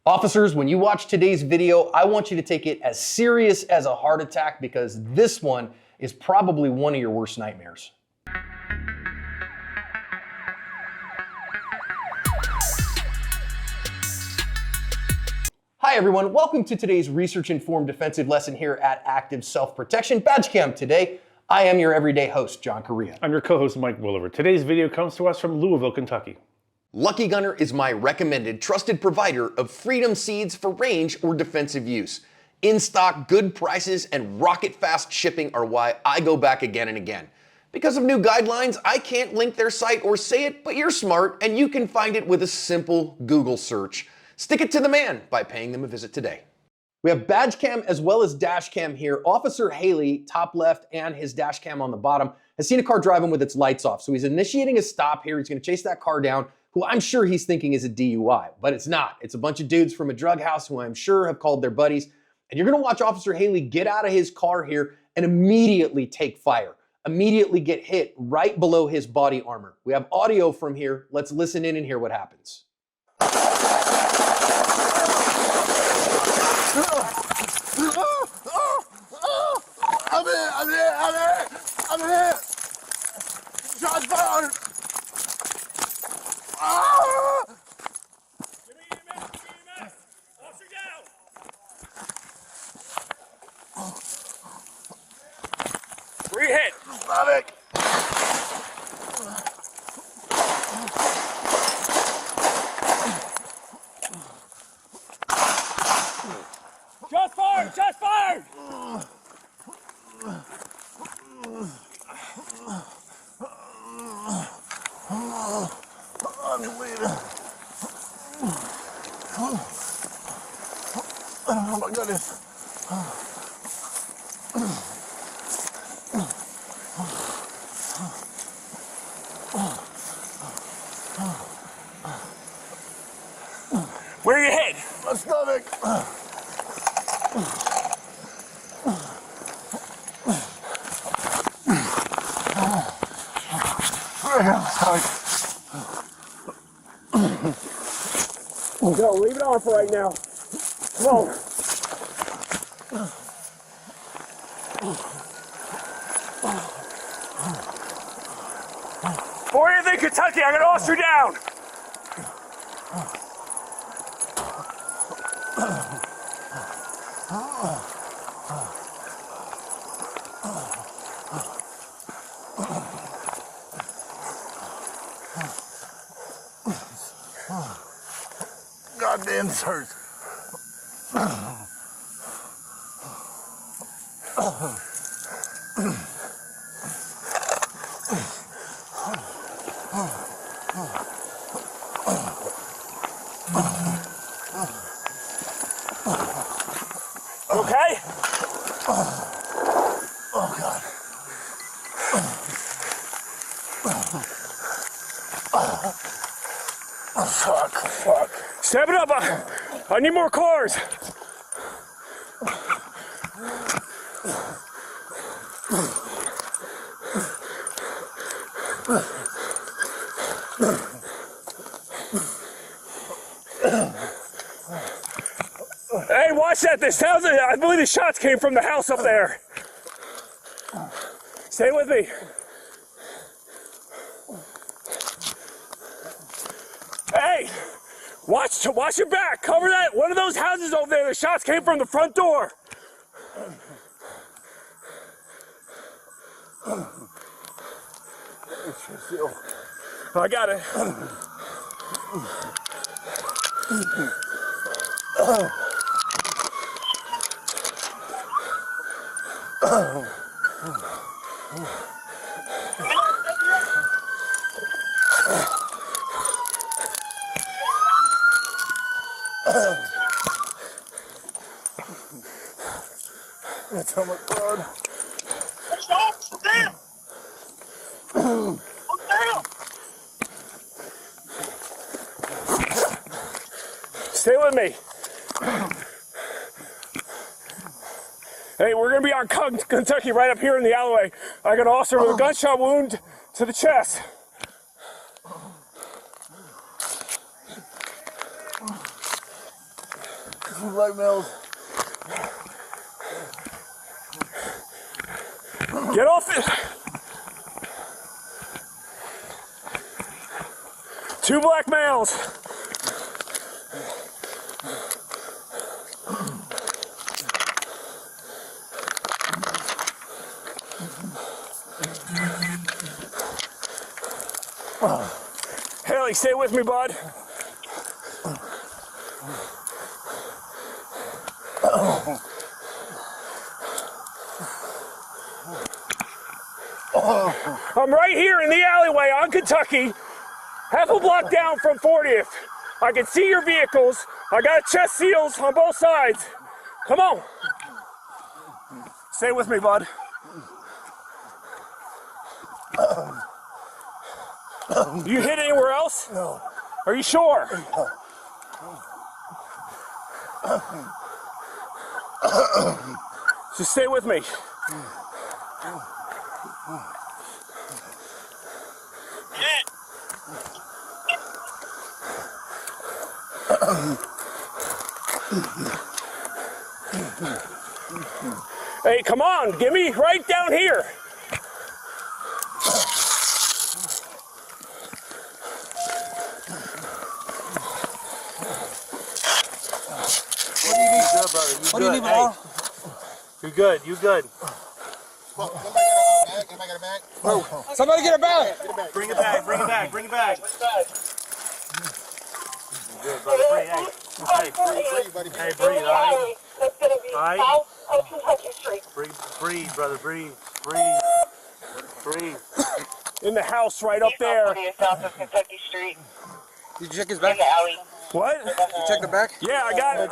Officers, when you watch today's video, I want you to take it as serious as a heart attack because this one is probably one of your worst nightmares. Hi everyone, welcome to today's research-informed defensive lesson here at Active Self-Protection Badge Cam. Today, I am your everyday host, John Correa. I'm your co-host, Mike Williver. Today's video comes to us from Louisville, Kentucky. Lucky Gunner is my recommended trusted provider of Freedom seeds for range or defensive use. In stock, good prices, and rocket-fast shipping are why I go back again and again. Because of new guidelines, I can't link their site or say it, but you're smart and you can find it with a simple Google search. Stick it to the man by paying them a visit today. We have badge cam as well as dash cam here. Officer Haley, top left, and his dash cam on the bottom, has seen a car driving with its lights off. So he's initiating a stop here. He's going to chase that car down, who I'm sure he's thinking is a DUI, but it's not. It's a bunch of dudes from a drug house who I'm sure have called their buddies. And you're going to watch Officer Haley get out of his car here and immediately take fire, immediately get hit right below his body armor. We have audio from here. Let's listen in and hear what happens. I'm hit. Shots fired. Give me EMS. Officer down. Where you hit? Stomach. Shots fired. Shots fired. I'm bleeding. Oh my goodness. Where you hit? My stomach. Go, leave it on for right now. Come on. Before anything, Kentucky, I got an officer down. Goddamn hurts. Okay? Oh God. Fuck. Step it up. I need more cars. Hey, watch that. This sounds like, I believe the shots came from the house up there. Stay with me. Hey, watch your back. Cover that. One of those houses over there, the shots came from the front door. I got it. That's how much blood. Stop! Damn! Oh, damn! Stay with me. Hey, we're gonna be on Kentucky right up here in the alleyway. I got an officer with a gunshot wound to the chest. 2 black males. Get off it! 2 black males. Haley, stay with me, bud. I'm right here in the alleyway on Kentucky, half a block down from 40th. I can see your vehicles. I got chest seals on both sides. Come on. Stay with me, bud. You hit anywhere else? No. Are you sure? Just stay with me. Hey, come on, give me right down here. What do you need, good, brother? What do you need, bro? You good, you good. Anybody got a bag? Bro, somebody get a bag. Bring it back, bring it back, bring it back. Good, brother, breathe, hey. Hey, hey, breathe, all right? All right? Breathe, brother, breathe, breathe, breathe. In the house right up there. South of Kentucky Street. Did you check his back? In the alley. What? You check the back? Yeah, I got it.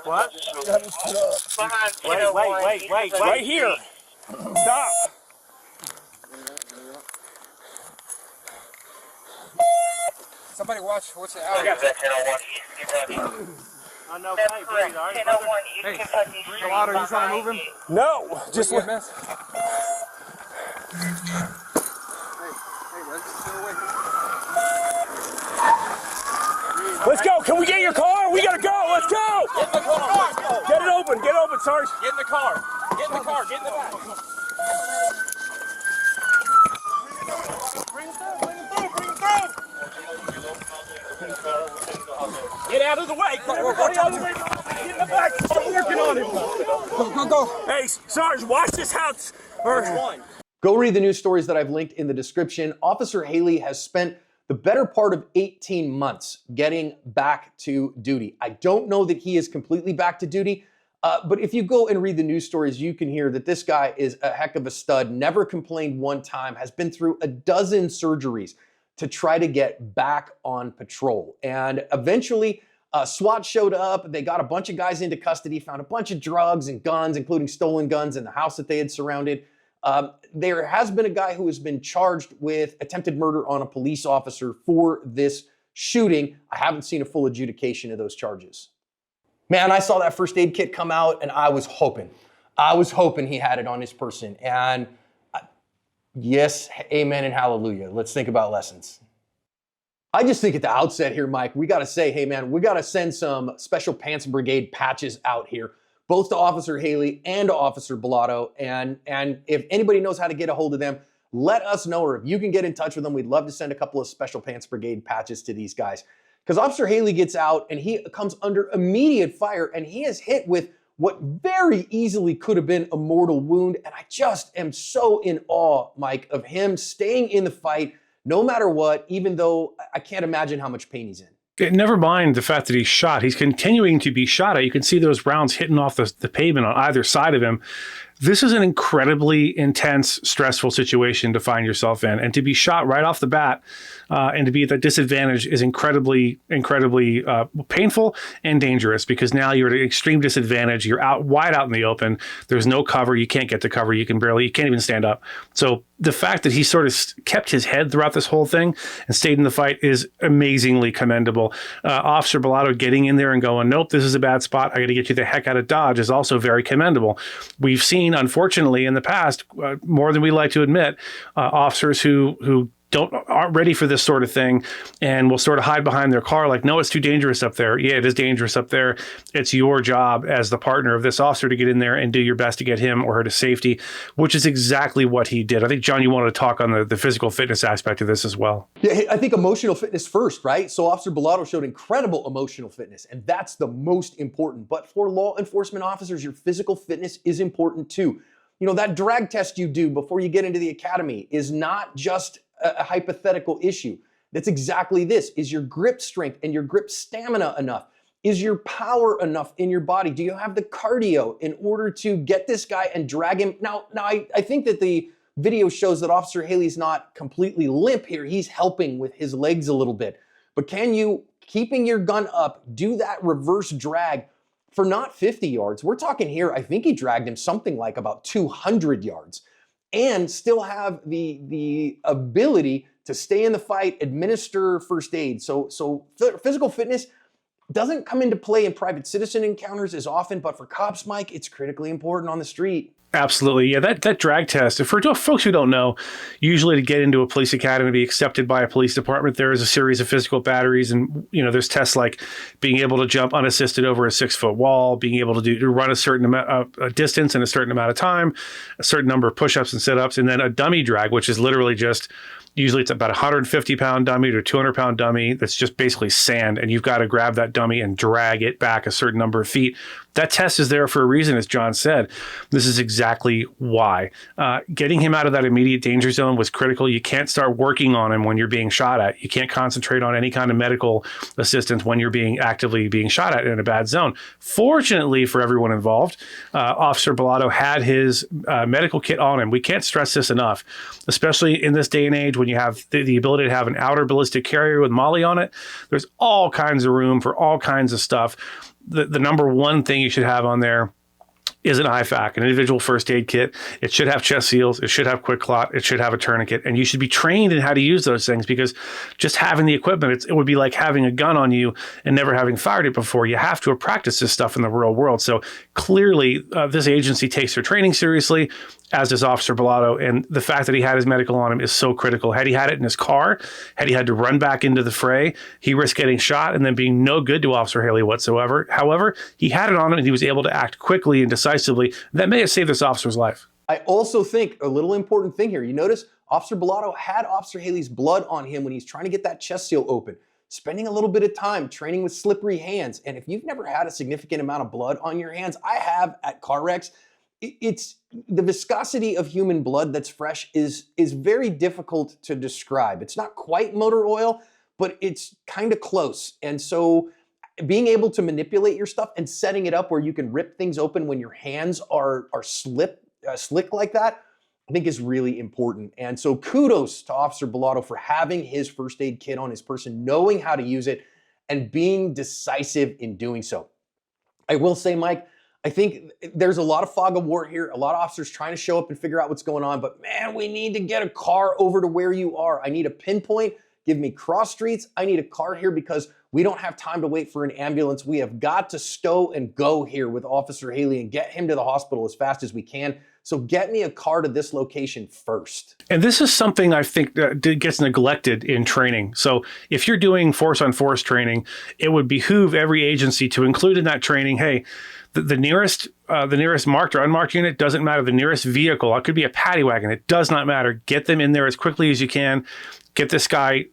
What? Behind Wait. Right here. Stop. Somebody watch. What's the alley? Oh, no, That's hey, breathe, correct. all right? 1001 East Kentucky Street. Gelato, you trying to move him? No, just What, miss? let's go. Can we get your car? We gotta go. Let's go. Get in the car. Get it open. Get it open, Sarge. Get in the car. Get in the car. Get in the back. Bring it through. Bring it through. Bring it through. Get out of the way. Get out of the way. Get in the back. Start working on it. Go. Hey, Sarge, watch this house. Go read the news stories that I've linked in the description. Officer Haley has spent the better part of 18 months getting back to duty. I don't know that he is completely back to duty, but if you go and read the news stories, you can hear that this guy is a heck of a stud, never complained one time, has been through a dozen surgeries to try to get back on patrol. And eventually, SWAT showed up. They got a bunch of guys into custody, found a bunch of drugs and guns, including stolen guns in the house that they had surrounded. There has been a guy who has been charged with attempted murder on a police officer for this shooting. I haven't seen a full adjudication of those charges. Man, I saw that first aid kit come out and I was hoping he had it on his person. And yes, amen and hallelujah. Let's think about lessons. I just think at the outset here, Mike, we got to say, hey man, we got to send some Special Pants Brigade patches out here, both to Officer Haley and to Officer Bellato. And if anybody knows how to get a hold of them, let us know, or if you can get in touch with them, we'd love to send a couple of Special Pants Brigade patches to these guys. Because Officer Haley gets out and he comes under immediate fire and he is hit with what very easily could have been a mortal wound. And I just am so in awe, Mike, of him staying in the fight no matter what, even though I can't imagine how much pain he's in. Never mind the fact that he's shot. He's continuing to be shot at. You can see those rounds hitting off the pavement on either side of him. This is an incredibly intense, stressful situation to find yourself in. And to be shot right off the bat and to be at that disadvantage is incredibly, incredibly painful and dangerous, because now you're at an extreme disadvantage. You're wide out in the open. There's no cover. You can't get to cover. You can't even stand up. So the fact that he sort of kept his head throughout this whole thing and stayed in the fight is amazingly commendable. Officer Bellato getting in there and going, nope, this is a bad spot. I got to get you the heck out of Dodge is also very commendable. We've seen, unfortunately, in the past, more than we like to admit, officers who aren't ready for this sort of thing and will sort of hide behind their car like, no, it's too dangerous up there. Yeah, it is dangerous up there. It's your job as the partner of this officer to get in there and do your best to get him or her to safety, which is exactly what he did. I think, John, you wanted to talk on the physical fitness aspect of this as well. Yeah, I think emotional fitness first, right? So Officer Bellato showed incredible emotional fitness, and that's the most important. But for law enforcement officers, your physical fitness is important too. You know, that drag test you do before you get into the academy is not just a hypothetical issue. That's exactly this. Is your grip strength and your grip stamina enough? Is your power enough in your body? Do you have the cardio in order to get this guy and drag him? Now I think that the video shows that Officer Haley's not completely limp here. He's helping with his legs a little bit. But can you, keeping your gun up, do that reverse drag for not 50 yards? We're talking here, I think he dragged him something like about 200 yards and still have the ability to stay in the fight, administer first aid. So physical fitness doesn't come into play in private citizen encounters as often, but for cops, Mike, it's critically important on the street. Absolutely. Yeah, that drag test, for folks who don't know, usually to get into a police academy, to be accepted by a police department, there is a series of physical batteries. And, you know, there's tests like being able to jump unassisted over a 6-foot wall, being able to run a certain amount of distance in a certain amount of time, a certain number of push-ups and sit-ups, and then a dummy drag, which is literally just, usually it's about a 150-pound dummy to a 200-pound dummy that's just basically sand, and you've got to grab that dummy and drag it back a certain number of feet. That test is there for a reason, as John said. This is exactly why. Getting him out of that immediate danger zone was critical. You can't start working on him when you're being shot at. You can't concentrate on any kind of medical assistance when you're actively being shot at in a bad zone. Fortunately for everyone involved, Officer Bellato had his medical kit on him. We can't stress this enough, especially in this day and age when you have the ability to have an outer ballistic carrier with Molly on it. There's all kinds of room for all kinds of stuff. The number one thing you should have on there is an IFAK, an individual first aid kit. It should have chest seals. It should have quick clot. It should have a tourniquet. And you should be trained in how to use those things, because just having the equipment, it would be like having a gun on you and never having fired it before. You have to have practiced this stuff in the real world. So clearly, this agency takes their training seriously, as does Officer Bellato. And the fact that he had his medical on him is so critical. Had he had it in his car, had he had to run back into the fray, he risked getting shot and then being no good to Officer Haley whatsoever. However, he had it on him and he was able to act quickly and decisively. That may have saved this officer's life. I also think a little important thing here. You notice Officer Bellato had Officer Haley's blood on him when he's trying to get that chest seal open, spending a little bit of time training with slippery hands. And if you've never had a significant amount of blood on your hands, I have at car wrecks. It's the viscosity of human blood that's fresh is very difficult to describe. It's not quite motor oil, but it's kind of close. And so being able to manipulate your stuff and setting it up where you can rip things open when your hands are slick like that, I think is really important. And so kudos to Officer Bellato for having his first aid kit on his person, knowing how to use it, and being decisive in doing so. I will say, Mike, I think there's a lot of fog of war here, a lot of officers trying to show up and figure out what's going on, but man, we need to get a car over to where you are. I need a pinpoint. Give me cross streets. I need a car here because we don't have time to wait for an ambulance. We have got to stow and go here with Officer Haley and get him to the hospital as fast as we can. So get me a car to this location first. And this is something I think that gets neglected in training. So if you're doing force-on-force training, it would behoove every agency to include in that training, hey, the nearest marked or unmarked unit doesn't matter. The nearest vehicle, it could be a paddy wagon. It does not matter. Get them in there as quickly as you can. Get this guy,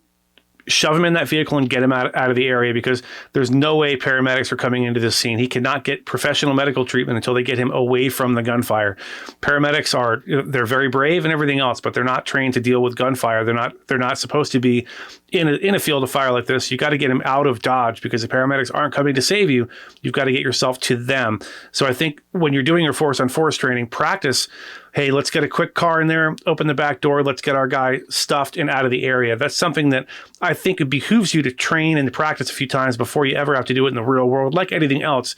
shove him in that vehicle and get him out of the area, because there's no way paramedics are coming into this scene. He cannot get professional medical treatment until they get him away from the gunfire. Paramedics they're very brave and everything else, but they're not trained to deal with gunfire. They're not supposed to be in a field of fire like this. You got to get him out of Dodge, because the paramedics aren't coming to save you. You've got to get yourself to them. So I think when you're doing your force-on-force training, practice, hey, let's get a quick car in there, open the back door, let's get our guy stuffed and out of the area. That's something that I think it behooves you to train and practice a few times before you ever have to do it in the real world. Like anything else,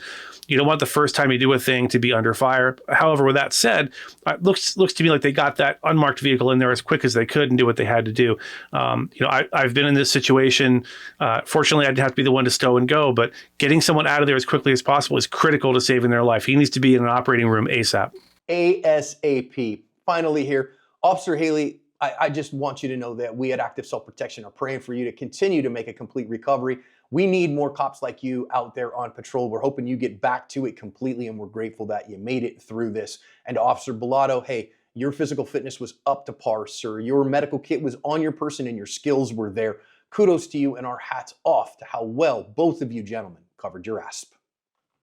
you don't want the first time you do a thing to be under fire. However, with that said, it looks to me like they got that unmarked vehicle in there as quick as they could and do what they had to do. I've been in this situation. Fortunately, I'd have to be the one to stow and go, but getting someone out of there as quickly as possible is critical to saving their life. He needs to be in an operating room ASAP. ASAP. Finally here, Officer Haley, I just want you to know that we at Active Self Protection are praying for you to continue to make a complete recovery. We need more cops like you out there on patrol. We're hoping you get back to it completely, and we're grateful that you made it through this. And Officer Bellotto, hey, your physical fitness was up to par, sir. Your medical kit was on your person and your skills were there. Kudos to you, and our hats off to how well both of you gentlemen covered your asp.